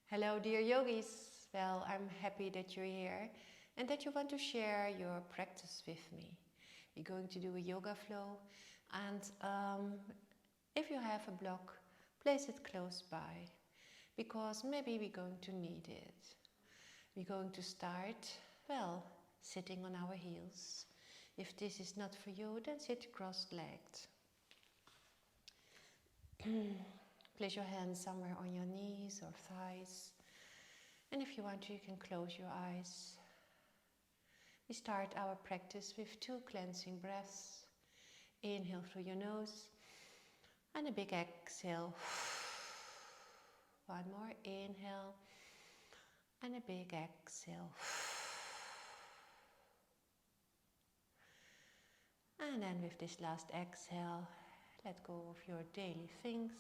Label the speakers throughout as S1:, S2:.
S1: Hello dear yogis, well I'm happy that you're here and that you want to share your practice with me. We're going to do a yoga flow and if you have a block, place it close by because maybe we're going to need it. We're going to start, well, sitting on our heels. If this is not for you, then sit cross-legged. Place your hands somewhere on your knees or thighs. And if you want to, you can close your eyes. We start our practice with 2 cleansing breaths. Inhale through your nose and a big exhale. One more inhale and a big exhale. And then with this last exhale, let go of your daily things.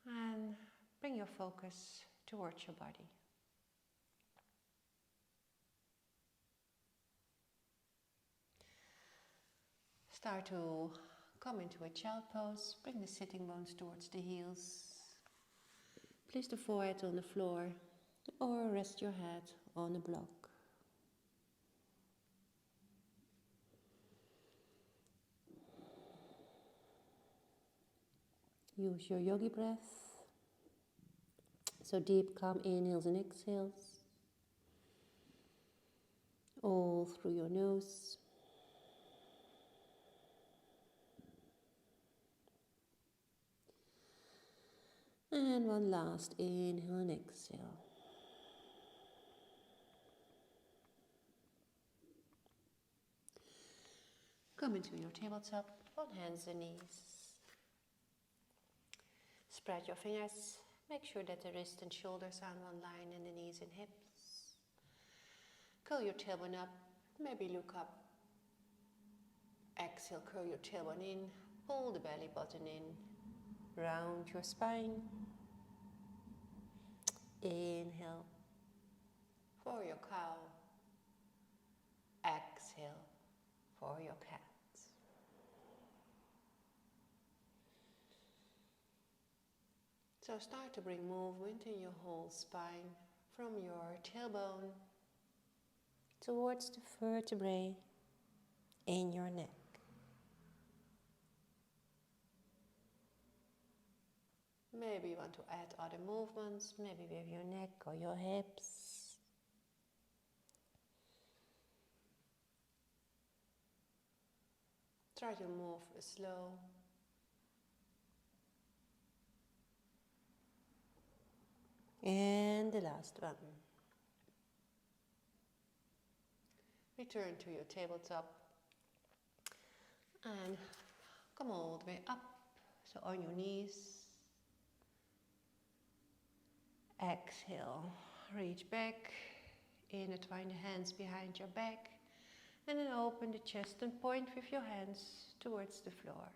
S1: And bring your focus towards your body. Start to come into a child pose. Bring the sitting bones towards the heels. Place the forehead on the floor or rest your head on a block. Use your yogi breath. So deep, calm inhales and exhales. All through your nose. And one last inhale and exhale. Come into your tabletop on hands and knees. Spread your fingers. Make sure that the wrists and shoulders are on one line and the knees and hips. Curl your tailbone up. Maybe look up. Exhale, curl your tailbone in. Pull the belly button in. Round your spine. Inhale for your cow. Exhale for your cat. So start to bring movement in your whole spine from your tailbone towards the vertebrae in your neck. Maybe you want to add other movements, maybe with your neck or your hips. Try to move slow. And the last one. Return to your tabletop and come all the way up, so on your knees. Exhale, reach back, intertwine the hands behind your back, and then open the chest and point with your hands towards the floor.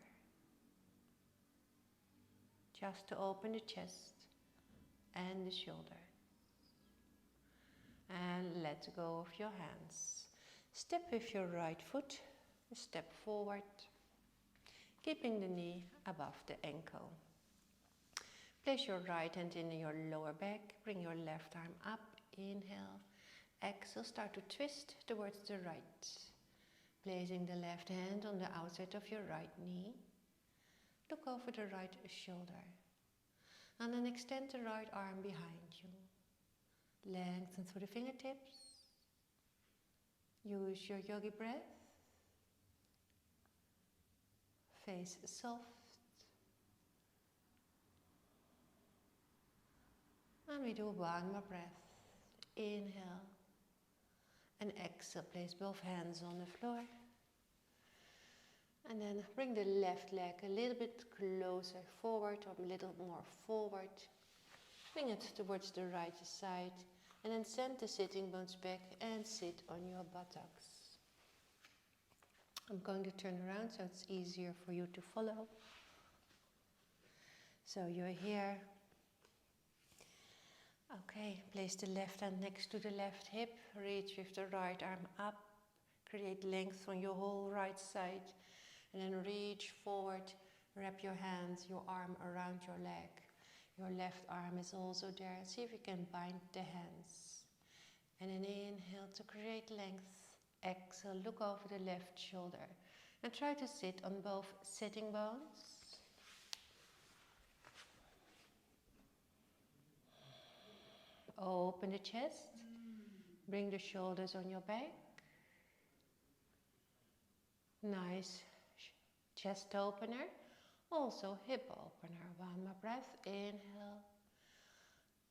S1: Just to open the chest and the shoulder. And let go of your hands. Step with your right foot, a step forward, keeping the knee above the ankle. Place your right hand in your lower back, bring your left arm up, inhale, exhale, start to twist towards the right. Placing the left hand on the outside of your right knee, look over the right shoulder. And then extend the right arm behind you. Lengthen through the fingertips. Use your yogi breath. Face soft. And we do one more breath. Inhale. And exhale. Place both hands on the floor. And then bring the left leg a little bit closer forward or a little more forward. Bring it towards the right side. And then send the sitting bones back and sit on your buttocks. I'm going to turn around so it's easier for you to follow. So you're here. Okay, place the left hand next to the left hip. Reach with the right arm up. Create length on your whole right side. And then reach forward Wrap your hands, your arm around your leg. Your left arm is also there. See if you can bind the hands. And then inhale to create length. Exhale, look over the left shoulder. And try to sit on both sitting bones. Open the chest. Bring the shoulders on your back. Nice chest opener. Also hip opener. One more breath. Inhale.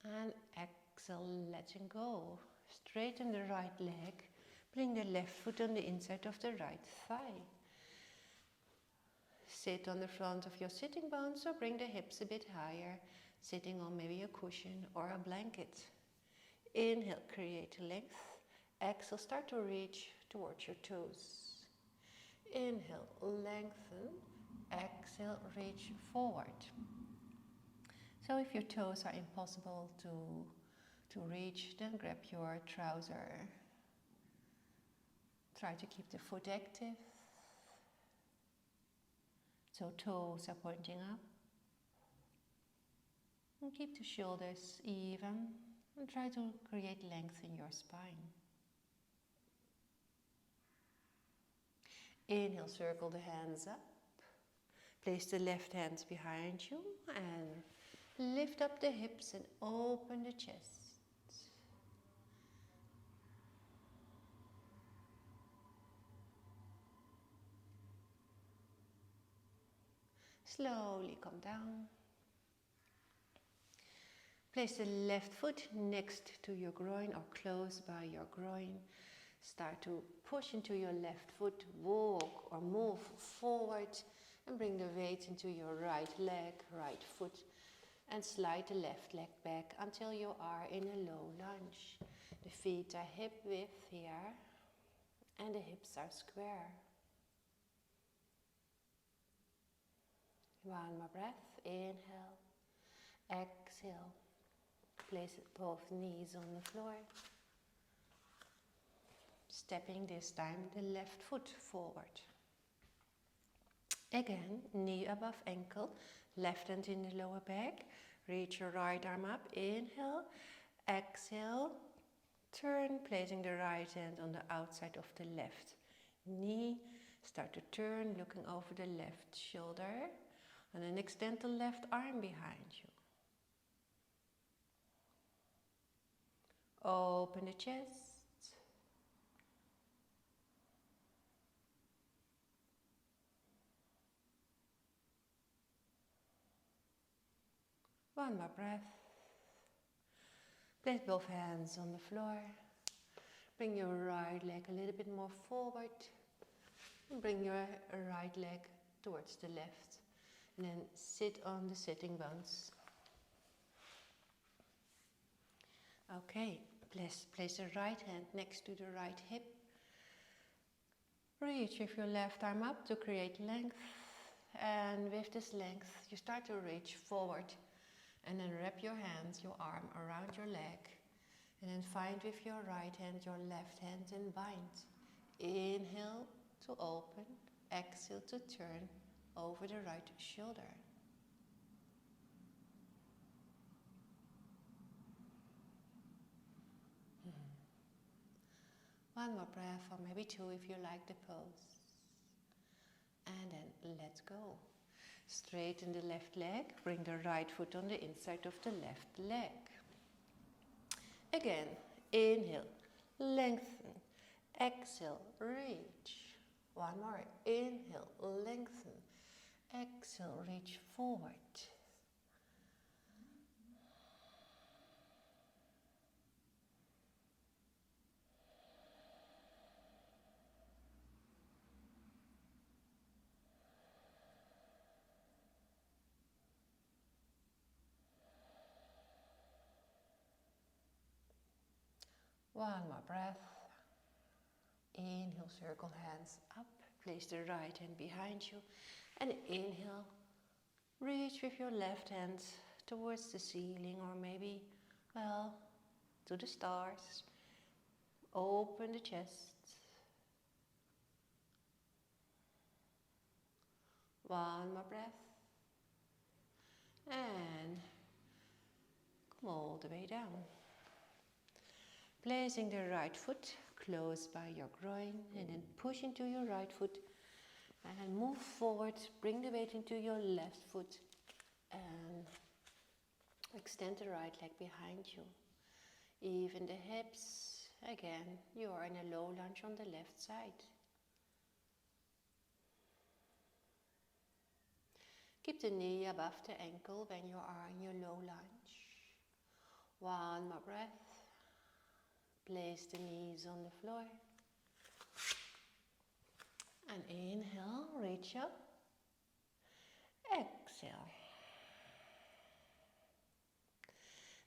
S1: And exhale, letting go. Straighten the right leg. Bring the left foot on the inside of the right thigh. Sit on the front of your sitting bones or bring the hips a bit higher, sitting on maybe a cushion or a blanket. Inhale, create length. Exhale, start to reach towards your toes. Inhale, lengthen. Exhale, reach forward. So if your toes are impossible to reach, then grab your trouser. Try to keep the foot active. So toes are pointing up. And keep the shoulders even. And try to create length in your spine. Inhale, circle the hands up. Place the left hand behind you and lift up the hips and open the chest. Slowly come down. Place the left foot next to your groin or close by your groin. Start to push into your left foot, walk or move forward and bring the weight into your right leg, right foot and slide the left leg back until you are in a low lunge. The feet are hip width here and the hips are square. One more breath, inhale, exhale. Place both knees on the floor. Stepping this time the left foot forward. Again, knee above ankle, left hand in the lower back. Reach your right arm up, inhale, exhale. Turn, placing the right hand on the outside of the left knee. Start to turn, looking over the left shoulder. And then extend the left arm behind you. Open the chest. One more breath. Place both hands on the floor. Bring your right leg a little bit more forward. And bring your right leg towards the left. And then sit on the sitting bones. Okay, place the right hand next to the right hip. Reach with your left arm up to create length. And with this length, you start to reach forward. And then wrap your hands, your arm around your leg. And then find with your right hand, your left hand and bind. Inhale to open, exhale to turn over the right shoulder. One more breath, or maybe two if you like the pose. And then let's go. Straighten the left leg, bring the right foot on the inside of the left leg. Again, inhale, lengthen, exhale, reach. One more, inhale, lengthen, exhale, reach forward. One more breath. Inhale, circle hands up. Place the right hand behind you. And inhale, reach with your left hand towards the ceiling or maybe, well, to the stars. Open the chest. One more breath. And come all the way down. Placing the right foot close by your groin and then push into your right foot and then move forward, bring the weight into your left foot and extend the right leg behind you. Even the hips, again, you are in a low lunge on the left side. Keep the knee above the ankle when you are in your low lunge. One more breath. Place the knees on the floor. And inhale, reach up. Exhale.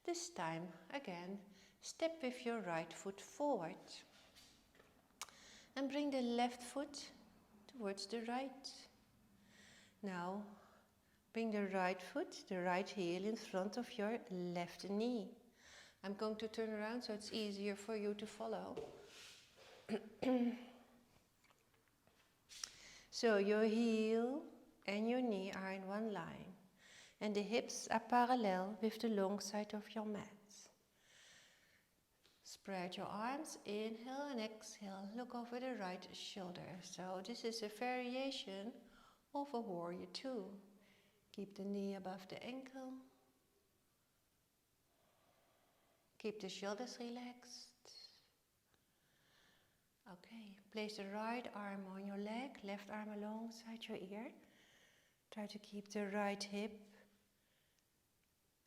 S1: This time, again, step with your right foot forward. And bring the left foot towards the right. Now, bring the right foot, the right heel in front of your left knee. I'm going to turn around so it's easier for you to follow. So your heel and your knee are in one line. And the hips are parallel with the long side of your mat. Spread your arms, inhale and exhale. Look over the right shoulder. So this is a variation of a warrior two. Keep the knee above the ankle. Keep the shoulders relaxed. Okay, place the right arm on your leg, left arm alongside your ear. Try to keep the right hip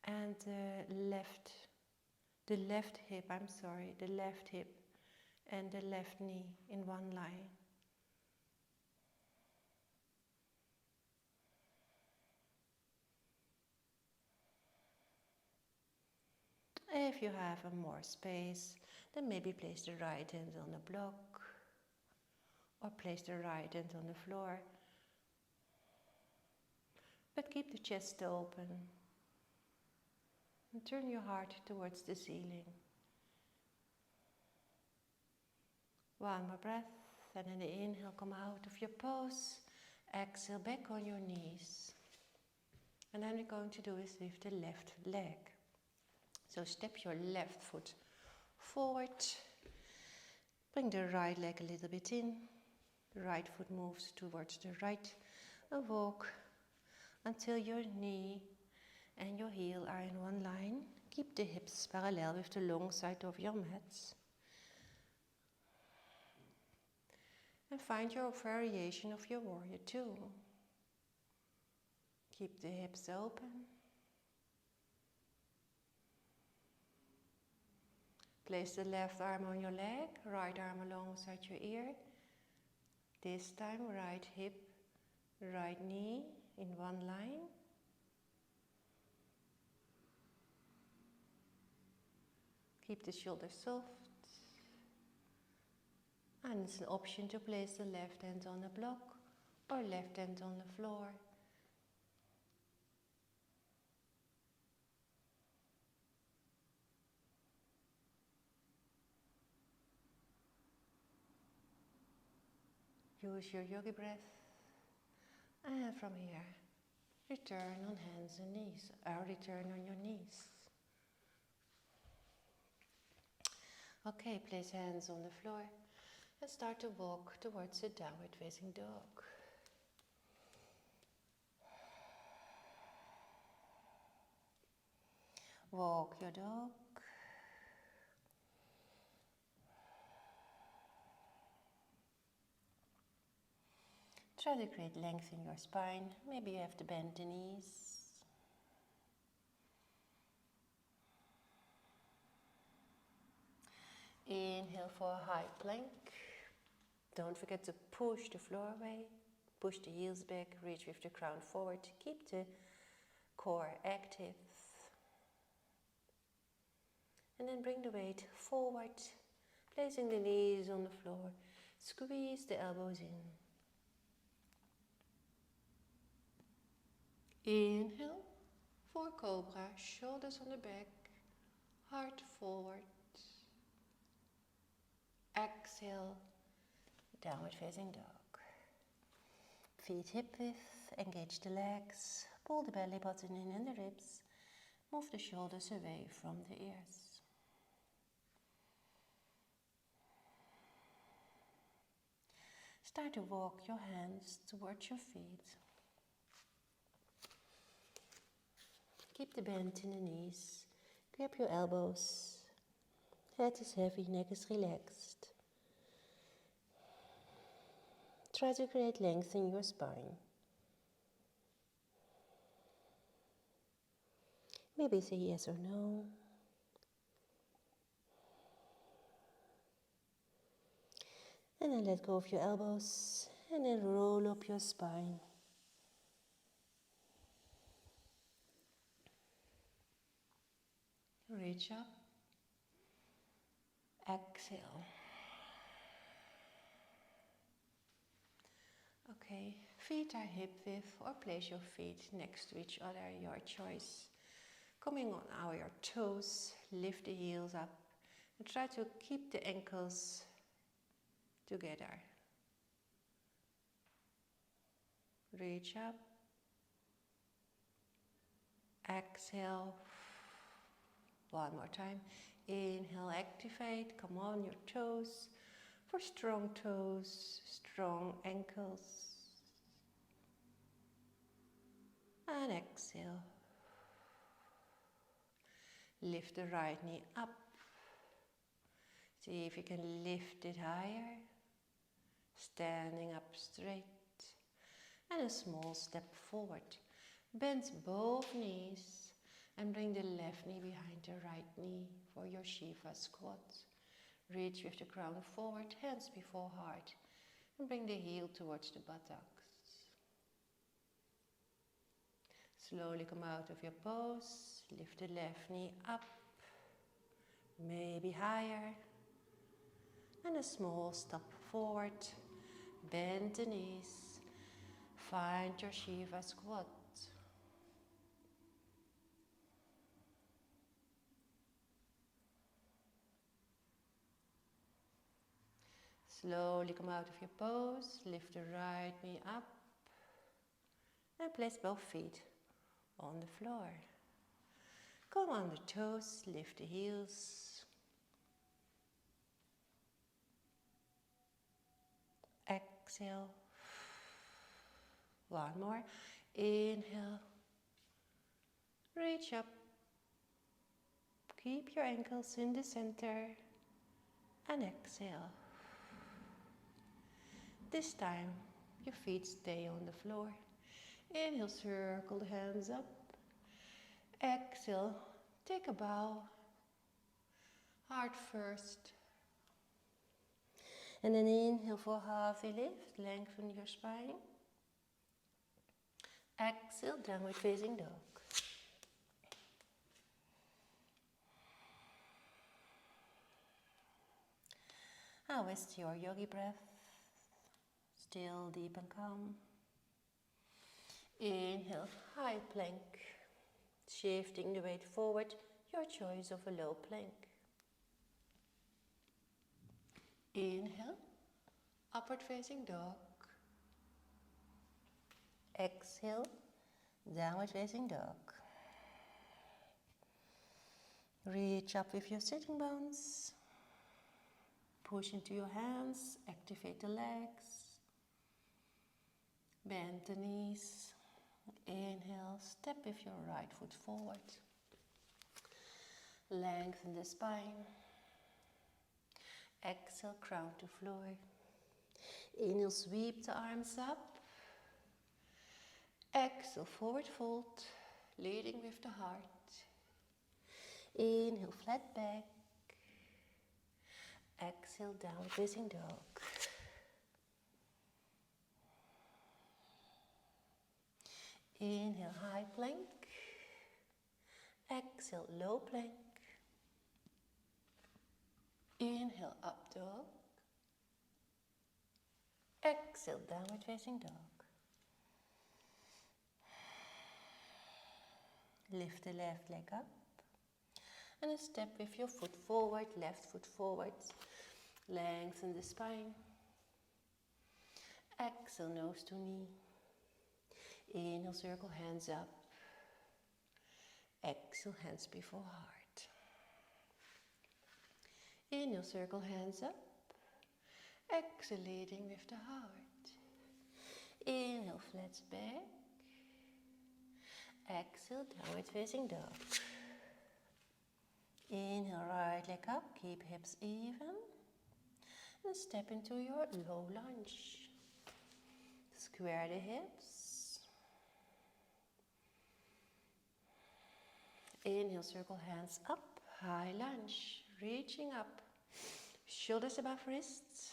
S1: and the left hip and the left knee in one line. If you have more space, then maybe place the right hand on the block or place the right hand on the floor. But keep the chest open and turn your heart towards the ceiling. One more breath, and in the inhale, come out of your pose. Exhale, back on your knees. And then we're going to do is with the left leg. So step your left foot forward. Bring the right leg a little bit in. The right foot moves towards the right. And walk until your knee and your heel are in one line. Keep the hips parallel with the long side of your mat. And find your variation of your warrior two. Keep the hips open. Place the left arm on your leg, right arm alongside your ear. This time right hip, right knee in one line. Keep the shoulders soft. And it's an option to place the left hand on the block or left hand on the floor. Use your yogi breath. And from here, return on hands and knees, or return on your knees. Okay, place hands on the floor and start to walk towards the downward facing dog. Walk your dog. Try to create length in your spine. Maybe you have to bend the knees. Inhale for a high plank. Don't forget to push the floor away. Push the heels back, reach with the crown forward. Keep the core active. And then bring the weight forward, placing the knees on the floor. Squeeze the elbows in. Inhale for cobra, shoulders on the back, heart forward. Exhale, downward facing dog. Feet hip width, engage the legs, Pull the belly button in and the ribs. Move the shoulders away from the ears. Start to walk your hands towards your feet. Keep the bend in the knees. Grab your elbows. Head is heavy, neck is relaxed. Try to create length in your spine. Maybe say yes or no. And then let go of your elbows and then roll up your spine. Reach up. Exhale. Okay, feet are hip width or place your feet next to each other, your choice. Coming on your toes, lift the heels up and try to keep the ankles together. Reach up. Exhale. One more time. Inhale, activate. Come on your toes. For strong toes, strong ankles. And exhale. Lift the right knee up. See if you can lift it higher. Standing up straight. And a small step forward. Bend both knees and bring the left knee behind the right knee for your Shiva squat. Reach with the crown forward, hands before heart, and bring the heel towards the buttocks. Slowly come out of your pose, lift the left knee up, maybe higher, and a small step forward, bend the knees, find your Shiva squat. Slowly come out of your pose, lift the right knee up and place both feet on the floor. Come on the toes, lift the heels. Exhale. One more. Inhale. Reach up. Keep your ankles in the center and exhale. This time, your feet stay on the floor. Inhale, circle the hands up. Exhale, take a bow. Heart first. And then inhale for halfway lift, lengthen your spine. Exhale, downward facing dog. How is your yogi breath? Still deep and calm. Inhale, high plank. Shifting the weight forward, your choice of a low plank. Inhale, upward facing dog. Exhale, downward facing dog. Reach up with your sitting bones. Push into your hands, activate the legs. Bend the knees. Inhale, step with your right foot forward. Lengthen the spine. Exhale, crown to floor. Inhale, sweep the arms up. Exhale, forward fold, leading with the heart. Inhale, flat back. Exhale, downward facing dog. Inhale, high plank. Exhale, low plank. Inhale, up dog. Exhale, downward facing dog. Lift the left leg up. And a step with your foot forward, left foot forward. Lengthen the spine. Exhale, nose to knee. Inhale, circle hands up. Exhale, hands before heart. Inhale, circle hands up. Exhale, leading with the heart. Inhale, flat back. Exhale, downward facing dog. Inhale, right leg up, keep hips even. And step into your low lunge. Square the hips. Inhale, circle hands up, high lunge, reaching up. Shoulders above wrists.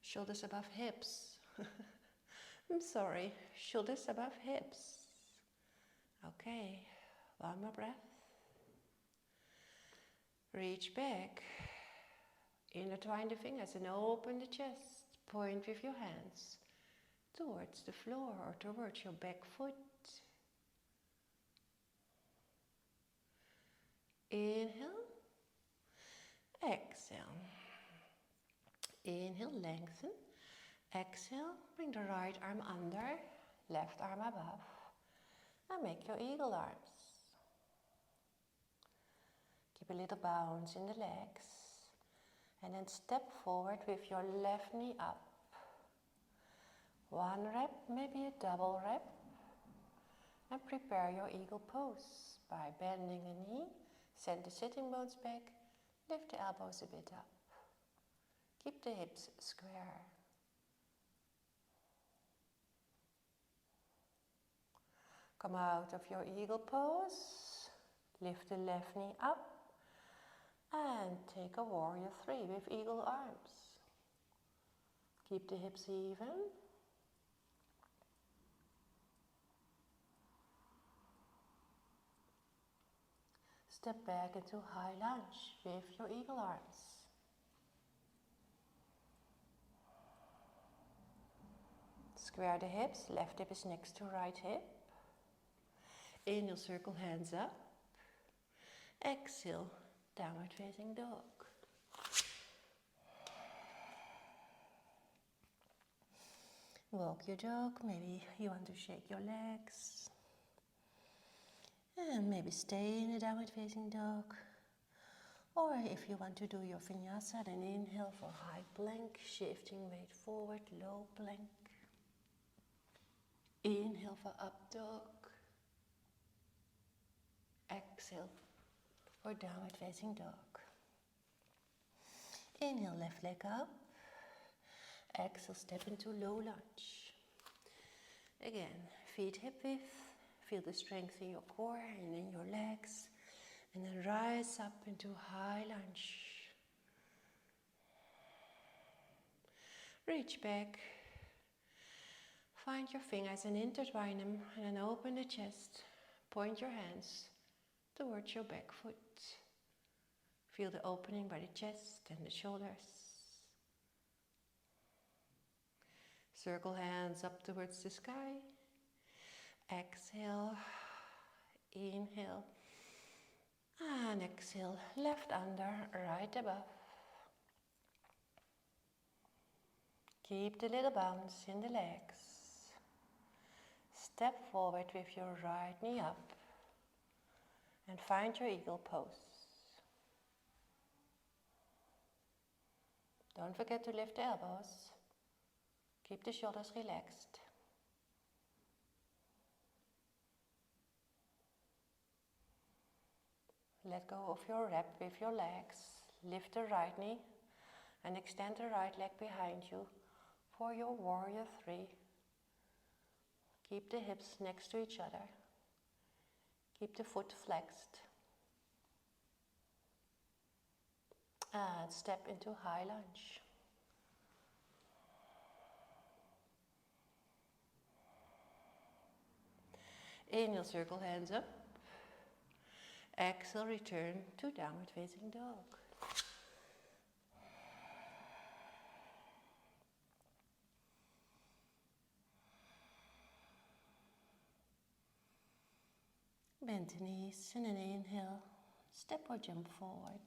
S1: Shoulders above hips. I'm sorry, shoulders above hips. Okay, one more breath. Reach back. Intertwine the fingers and open the chest. Point with your hands towards the floor or towards your back foot. Inhale. Exhale. Inhale, lengthen. Exhale, bring the right arm under, left arm above. And make your eagle arms. Keep a little bounce in the legs. And then step forward with your left knee up. One rep, maybe a double rep. And prepare your eagle pose by bending the knee, send the sitting bones back, lift the elbows a bit up. Keep the hips square. Come out of your eagle pose, lift the left knee up, and take a warrior 3 with eagle arms. Keep the hips even. Step back into high lunge with your eagle arms. Square the hips, left hip is next to right hip. Inhale, circle hands up. Exhale, downward facing dog. Walk your dog, maybe you want to shake your legs. And maybe stay in a downward facing dog. Or if you want to do your vinyasa, then inhale for high plank, shifting weight forward, low plank. Inhale for up dog. Exhale for downward facing dog. Inhale, left leg up. Exhale, step into low lunge. Again, feet hip width. Feel the strength in your core and in your legs. And then rise up into high lunge. Reach back. Find your fingers and intertwine them. And then open the chest. Point your hands towards your back foot. Feel the opening by the chest and the shoulders. Circle hands up towards the sky. Exhale, inhale, and exhale, left under, right above. Keep the little bounce in the legs. Step forward with your right knee up and find your eagle pose. Don't forget to lift the elbows. Keep the shoulders relaxed. Let go of your rep with your legs. Lift the right knee and extend the right leg behind you for your warrior 3. Keep the hips next to each other. Keep the foot flexed. And step into high lunge. Inhale, circle hands up. Exhale, return to downward facing dog. Bend the knees and then inhale, step or jump forward.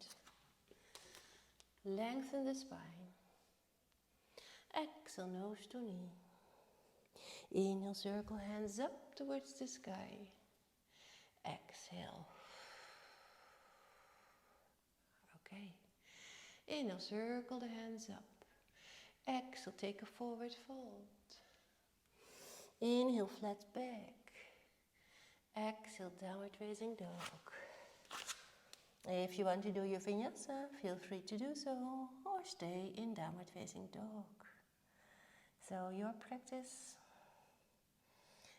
S1: Lengthen the spine. Exhale, nose to knee. Inhale, circle hands up towards the sky. Exhale. Okay. Inhale, circle the hands up. Exhale, take a forward fold. Inhale, flat back. Exhale, downward facing dog. If you want to do your vinyasa, feel free to do so, or stay in downward facing dog. So your practice,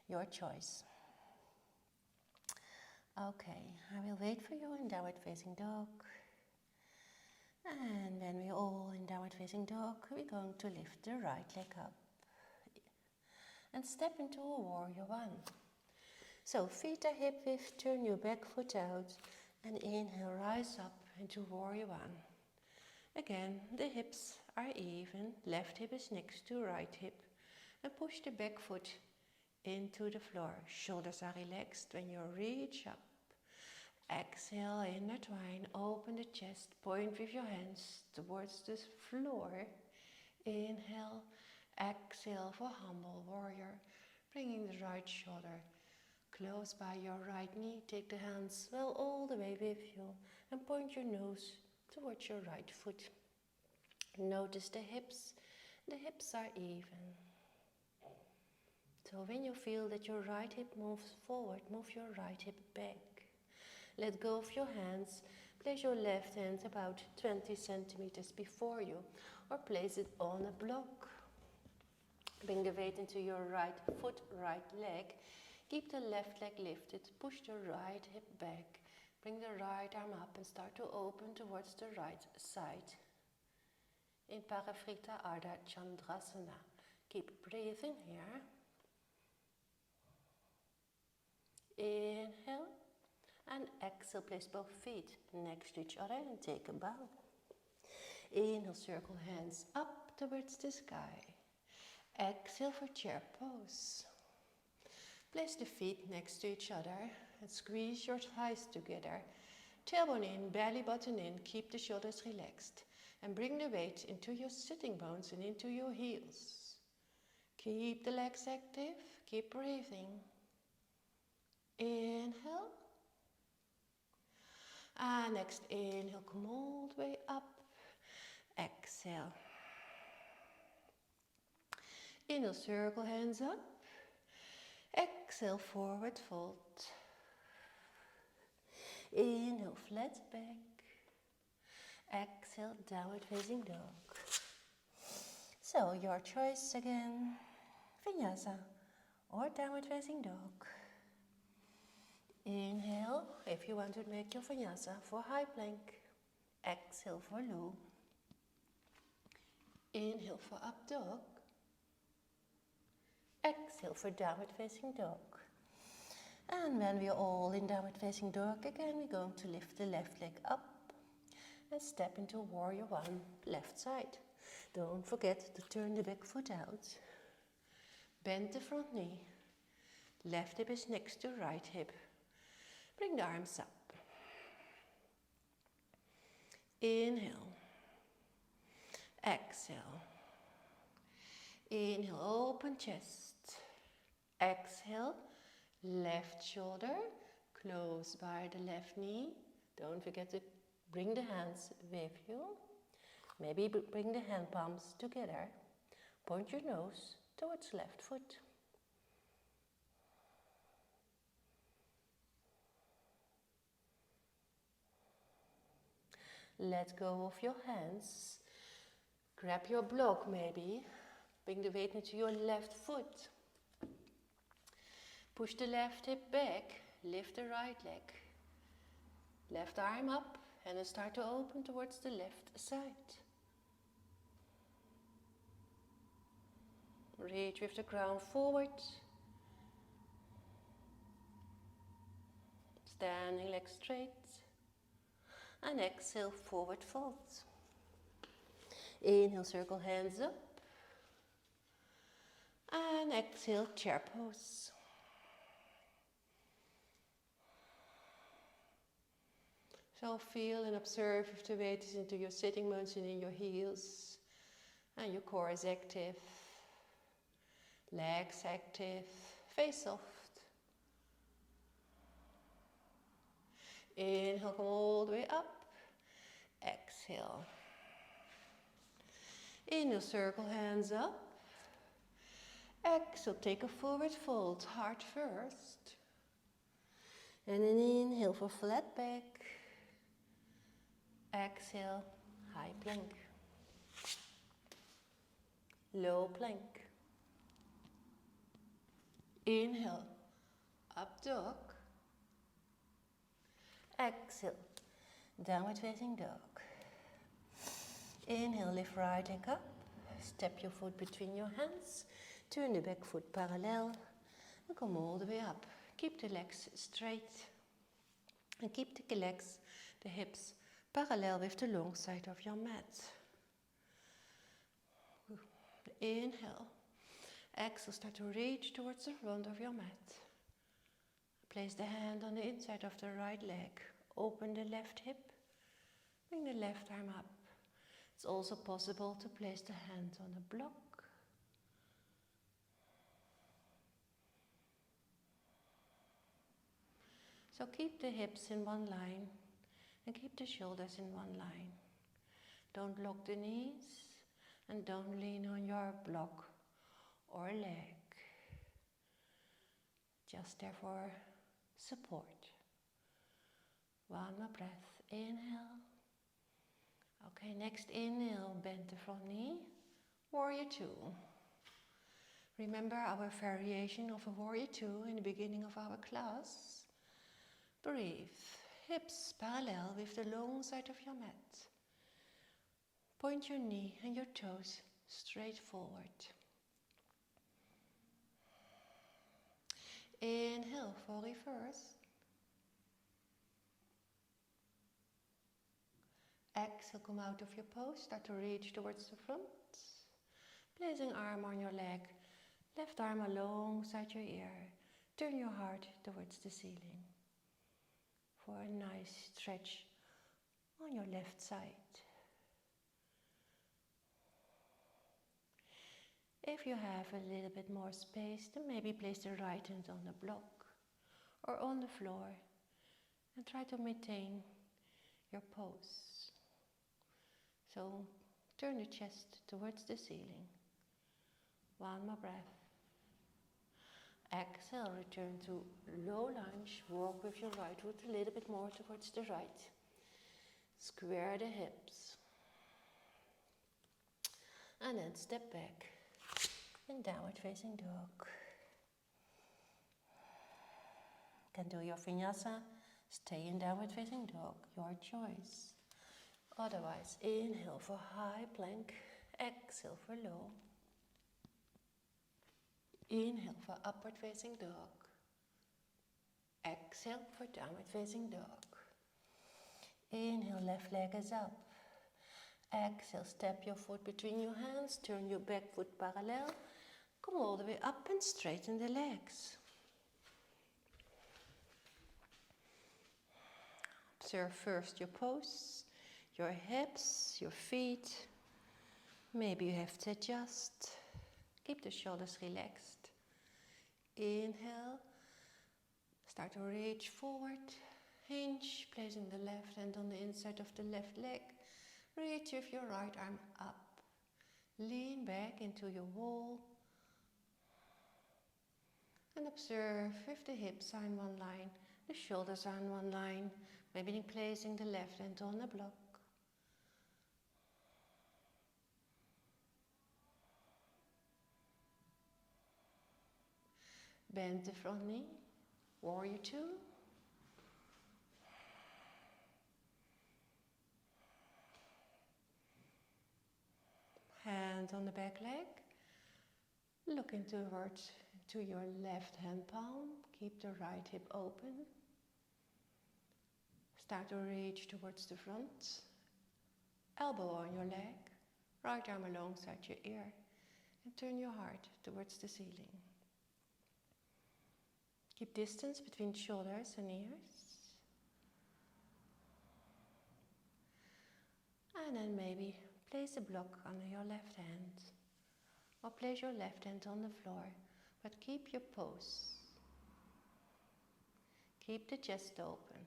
S1: your choice. Okay, I will wait for you in downward facing dog. And when we're all in downward facing dog, we're going to lift the right leg up and step into a warrior one. So feet are hip width, turn your back foot out and inhale, rise up into warrior one. Again, the hips are even, left hip is next to right hip, and push the back foot into the floor. Shoulders are relaxed when you reach up. Exhale, intertwine, open the chest, point with your hands towards the floor. Inhale, exhale for humble warrior, bringing the right shoulder close by your right knee. Take the hands well all the way with you and point your nose towards your right foot. Notice the hips are even. So when you feel that your right hip moves forward, move your right hip back. Let go of your hands. Place your left hand about 20 centimeters before you or place it on a block. Bring the weight into your right foot, right leg. Keep the left leg lifted. Push the right hip back. Bring the right arm up and start to open towards the right side. In Parivrtta Ardha Chandrasana. Keep breathing here. Inhale. And exhale, place both feet next to each other and take a bow. Inhale, circle hands up towards the sky. Exhale for chair pose. Place the feet next to each other and squeeze your thighs together. Tailbone in, belly button in, keep the shoulders relaxed. And bring the weight into your sitting bones and into your heels. Keep the legs active, keep breathing. Inhale. And next inhale, come all the way up. Exhale. Inhale, circle hands up. Exhale, forward fold. Inhale, flat back. Exhale, downward facing dog. So your choice again, Vinyasa or downward facing dog. Inhale, if you want to make your Vinyasa for high plank. Exhale for low. Inhale for up dog. Exhale for downward facing dog. And when we're all in downward facing dog, again we're going to lift the left leg up and step into warrior one, left side. Don't forget to turn the back foot out. Bend the front knee. Left hip is next to right hip. Bring the arms up. Inhale. Exhale. Inhale, open chest. Exhale, left shoulder close by the left knee. Don't forget to bring the hands with you. Maybe bring the hand palms together. Point your nose towards left foot. Let go of your hands. Grab your block maybe. Bring the weight into your left foot. Push the left hip back. Lift the right leg. Left arm up and then start to open towards the left side. Reach with the crown forward. Standing leg straight. And exhale, forward fold. Inhale, circle hands up. And exhale, chair pose. So feel and observe if the weight is into your sitting bones and in your heels. And your core is active. Legs active, face soft. Inhale, come all the way up. Exhale. Inhale, circle hands up. Exhale, take a forward fold, heart first. And an inhale for flat back. Exhale, high plank. Low plank. Inhale, up dog. Exhale, downward facing dog. Inhale, lift right leg up. Step your foot between your hands. Turn the back foot parallel and come all the way up. Keep the legs straight and keep the legs, the hips, parallel with the long side of your mat. Inhale. Exhale, start to reach towards the front of your mat. Place the hand on the inside of the right leg. Open the left hip. Bring the left arm up. It's also possible to place the hand on a block. So keep the hips in one line and keep the shoulders in one line. Don't lock the knees and don't lean on your block or leg. Just there for support. One more breath. Inhale. Okay, next inhale, bend the front knee. Warrior 2. Remember our variation of a Warrior 2 in the beginning of our class. Breathe. Hips parallel with the long side of your mat. Point your knee and your toes straight forward. Inhale for reverse. Exhale, come out of your pose, start to reach towards the front. Placing arm on your leg, left arm alongside your ear. Turn your heart towards the ceiling for a nice stretch on your left side. If you have a little bit more space, then maybe place the right hand on the block or on the floor and try to maintain your pose. So turn the chest towards the ceiling. One more breath. Exhale, return to low lunge. Walk with your right foot a little bit more towards the right. Square the hips. And then step back in downward facing dog. You can do your Vinyasa. Stay in downward facing dog, your choice. Otherwise, inhale for high plank, exhale for low. Inhale for upward facing dog. Exhale for downward facing dog. Inhale, left leg is up. Exhale, step your foot between your hands, turn your back foot parallel. Come all the way up and straighten the legs. Observe first your pose, your hips, your feet. Maybe you have to adjust. Keep the shoulders relaxed. Inhale. Start to reach forward. Hinge, placing the left hand on the inside of the left leg. Reach with your right arm up. Lean back into your wall. And observe if the hips are in one line, the shoulders are in one line. Maybe placing the left hand on the block. Bend the front knee. Warrior 2. Hand on the back leg. Looking towards to your left hand palm. Keep the right hip open. Start to reach towards the front. Elbow on your leg. Right arm alongside your ear. And turn your heart towards the ceiling. Keep distance between shoulders and ears. And then maybe place a block under your left hand. Or place your left hand on the floor, but keep your pose. Keep the chest open.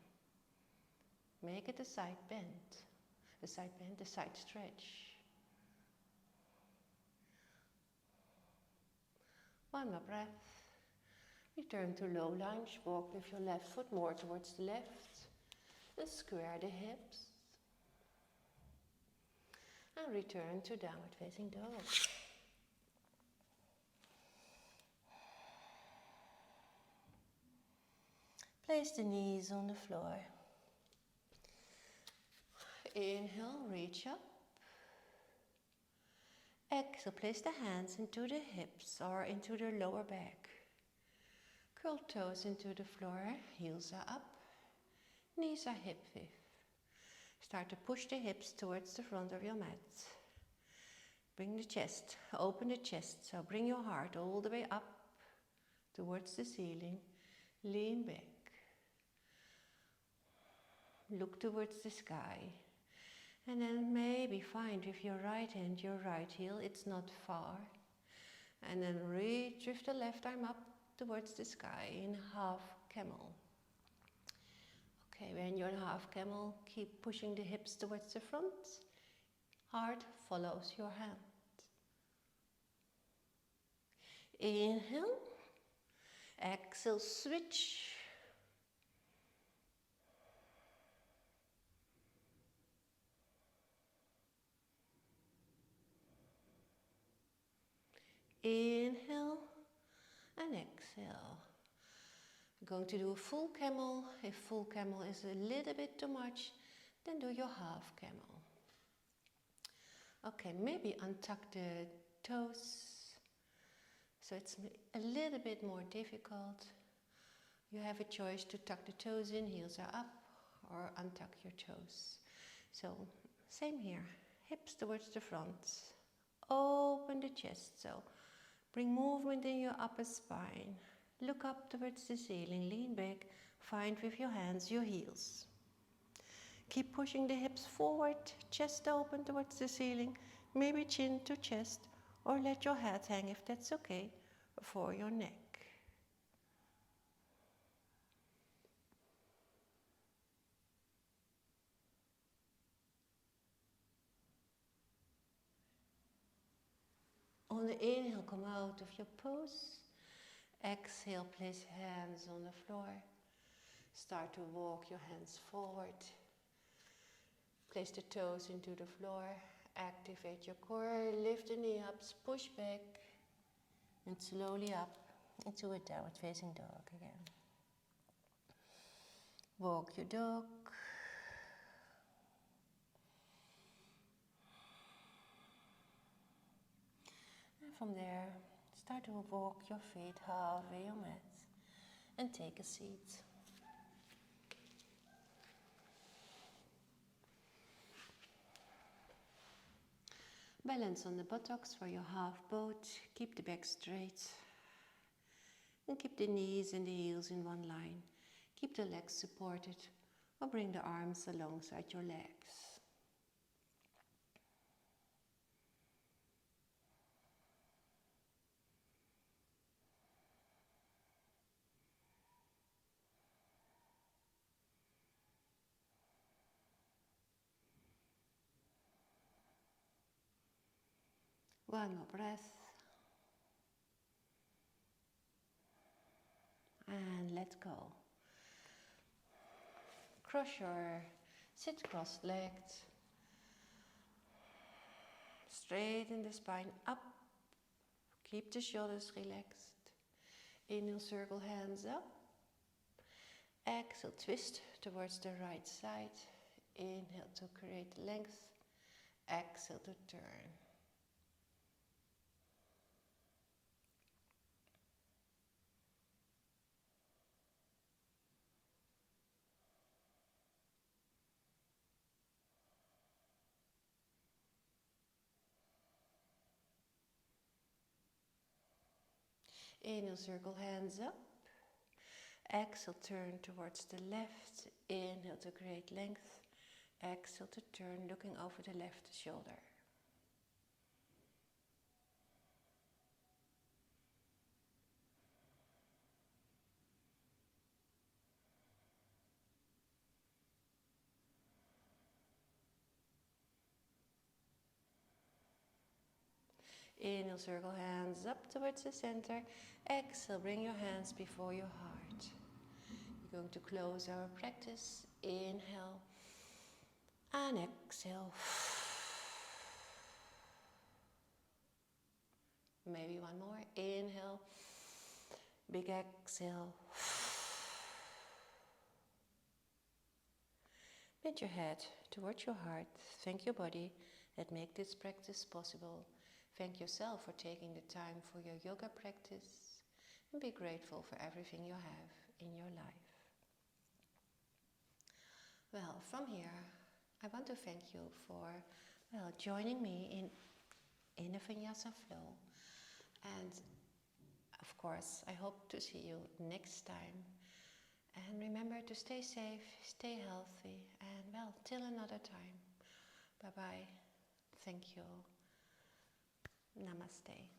S1: Make it a side bend, a side stretch. One more breath. Return to low lunge. Walk with your left foot more towards the left. And square the hips. And return to downward facing dog. Place the knees on the floor. Inhale, reach up. Exhale, place the hands into the hips or into the lower back. Curl toes into the floor, heels are up, knees are hip width. Start to push the hips towards the front of your mat. Bring the chest, open the chest, so bring your heart all the way up towards the ceiling. Lean back. Look towards the sky. And then maybe find with your right hand, your right heel, it's not far. And then reach with the left arm up towards the sky in half camel. Okay, when you're in half camel, keep pushing the hips towards the front. Heart follows your hand. Inhale. Exhale, switch. Inhale and exhale. We're going to do a full camel. If full camel is a little bit too much, then do your half camel. Okay, maybe untuck the toes. So it's a little bit more difficult. You have a choice to tuck the toes in, heels are up, or untuck your toes. So same here, hips towards the front. Open the chest, so bring movement in your upper spine. Look up towards the ceiling, lean back, find with your hands your heels. Keep pushing the hips forward, chest open towards the ceiling, maybe chin to chest, or let your head hang if that's okay, for your neck. On the inhale, come out of your pose. Exhale, place hands on the floor. Start to walk your hands forward. Place the toes into the floor. Activate your core. Lift the knee up, push back. And slowly up into a downward facing dog again. Walk your dog. And from there, start to walk your feet halfway your mat and take a seat. Balance on the buttocks for your half boat. Keep the back straight. And keep the knees and the heels in one line. Keep the legs supported or bring the arms alongside your legs. One more breath. And let go. Sit cross-legged. Straighten the spine up. Keep the shoulders relaxed. Inhale, circle hands up. Exhale, twist towards the right side. Inhale to create length. Exhale to turn. Inhale, circle hands up. Exhale, turn towards the left. Inhale to create length. Exhale to turn, looking over the left shoulder. Inhale, circle hands up towards the center. Exhale, bring your hands before your heart. We're going to close our practice. Inhale and exhale. Maybe one more. Inhale. Big exhale. Bend your head towards your heart. Thank your body that make this practice possible. Thank yourself for taking the time for your yoga practice. And be grateful for everything you have in your life. Well, from here, I want to thank you for joining me in a Vinyasa flow. And of course, I hope to see you next time. And remember to stay safe, stay healthy, and till another time. Bye-bye. Thank you. Namaste.